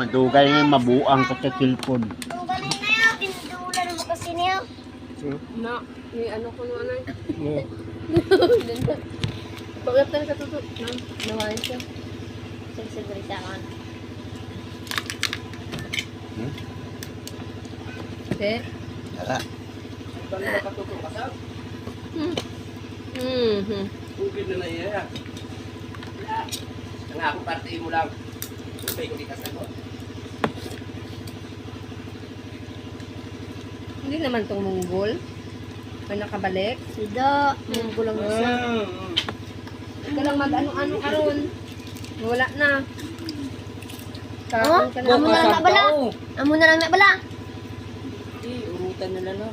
Madugay na mabuang ka sa cellphone. Ang galing na yun. Pinudulan mo kasi niyo. Na, may ano ko naman ay. Oo. Pagkat na sa tuto. Nawain siya. Sigurita ka. Okay. Tara. Bang nakatuto ka sa? Tubig na na iya. Ang ako parte mo lang. Tubig hindi ka sagot. Hindi naman itong munggol. May nakabalik. Sida. Munggol lang siya. Hindi ka lang mag-ano-ano karon. Wala na. Oh, Kaon ka na. amo na lang na bala. Amo na lang na bala. Urutan nila no.